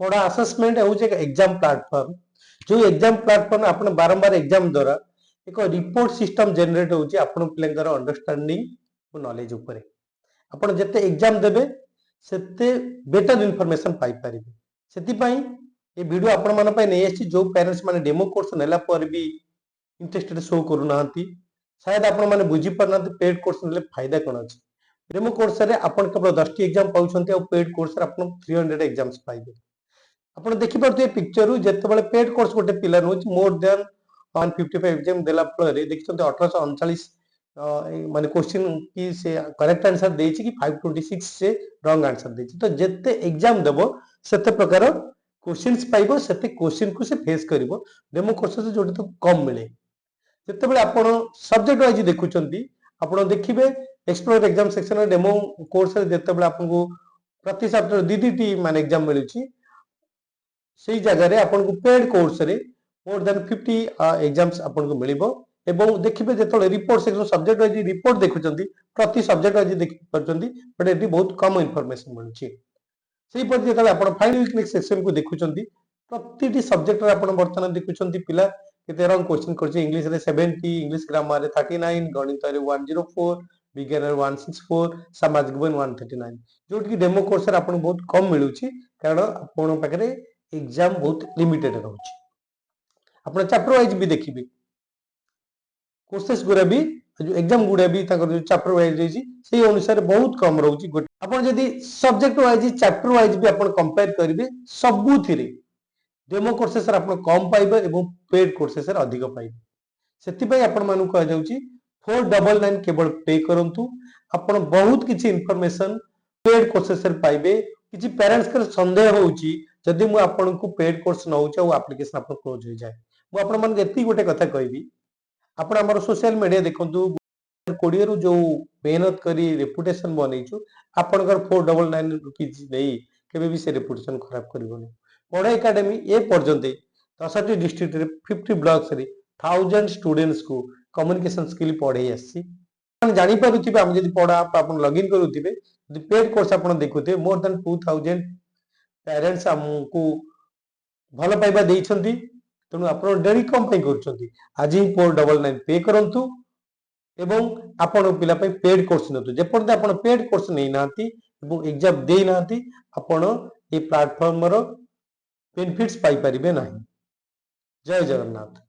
पढ़ा असेसमेंट हूँ एक एग्जाम प्लेटफॉर्म जो एग्जाम प्लेटफॉर्म आप बारंबार एग्जाम द्वारा एक रिपोर्ट सिस्टम जनरेट होची आपण पिलंकर अंडरस्टैंडिंग नॉलेज ऊपर आपण जते एग्जाम देबे सेते बेटर इन्फॉर्मेशन पाई परिबे सेति पई ए वीडियो आपण मन पई नै आछि जो पेरेंट्स माने डेमो कोर्स नेला पर भी इंटरेस्टेड शो करू नांती शायद आपण माने बुझी परना पेड कोर्स नेले फायदा कोन अछि डेमो कोर्स रे आपण केवल 10 टी एग्जाम पाउछंती और पेड कोर्स रे आपण 300 एग्जाम्स पाइबे आपण देखि परते पिक्चर रु जते बेले पेड कोर्स गोटे पिला नो मोर देन 155 एग्जाम देला फल देखते 1839 माने क्वेश्चन की से करेक्ट आंसर देछि कि 526 से रॉन्ग आंसर देछि तो जते एग्जाम देबो सेते प्रकार क्वेश्चंस पाइबो सेते क्वेश्चन को से फेस करिवो डेमो कोर्स से जोटे तो कम मिले जते बेले आपण सब्जेक्ट वाइज देखुचंती आपण देखिबे एक्सप्लोर एग्जाम सेक्शन रे डेमो कोर्स रे जते बेले आपन को प्रति सप्ताह दी टी माने एग्जाम मिलुची सेही जगह रे आपन को पेड कोर्स रे मोर देन 50 एग्जाम्स आपन को मिलिबो एवं देखिबे जेतले report section subject wise report देखुचंती प्रति सब्जेक्ट वाइज देखि परचंती बट एटी बहुत कम इंफॉर्मेशन मिलुची सेही पर जेतले आपन फाइनल वीक सेक्शन को देखुचंती प्रतिटी सब्जेक्ट रे आपन वर्तमान देखुचंती पिला केते रंग क्वेश्चन करछि इंग्लिश रे 70 इंग्लिश ग्रामर रे 39 गणित रे 104 विज्ञान रे 164 सामाजिक विज्ञान 139 जोट की डेमो कोर्स रे आपन बहुत कम मिलुची कारण आपन पाखरे एग्जाम बहुत लिमिटेड रहउची आपण चैप्टर वाइज भी देखिबे कोर्सेस गुरा भी जो एग्जाम गुडा भी ताकर जो चैप्टर वाइज देछि सेही अनुसार बहुत कम रहउची आपण जदी सब्जेक्ट वाइज चैप्टर वाइज भी आपण कंपेयर करिवे सबुथिरे डेमो कोर्सेस रे आपण कम पाइबे एवं पेड कोर्सेस रे अधिक पाइबे सेति पई आपण मानु कह जाउची 499 केवल पे करंतु आपण बहुत किछि इंफॉर्मेशन पेड कोर्सेस रे पाइबे किछि पेरेंट्स के संदेह होउची जदि मु आपण को पेड कोर्स नउचा ओ एप्लीकेशन आपण क्लोज हो जाए मु आपण मन एति गोटे कथा कहबी आपण हमर सोशल मीडिया देखंतु कोडियर जो मेहनत करी रेपुटेशन बनैछु आपनकर 499 रुपीस देई केबे भी से रेपुटेशन खराब करबोनी पढ़ा एकेडमी ए पर्यंत 10 डिस्ट्रिक्ट रे 50 ब्लॉक्स रे 1000 स्टूडेंट्स को कम्युनिकेशन स्किल पढ़ाई आसी जानी पारुथिबे हम जदी पढ़ा आपण लॉगिन करूथिबे जदी पेड कोर्स आपण देखुथिबे मोर देन 2000 पेरेंट्स हमकु भल पाइबा देइछंती तेणु आपण डेरी कम पई करूछंती आज ही 499 पे करंतु एवं आपण पिला पई पेड कोर्स नतु जेपर्यंत आपण पेड कोर्स नै नांती एवं एग्जाम देई नांती आपण ए प्लेटफॉर्म रो बेनिफिट्स पाई परिबे नाही जय जगन्नाथ।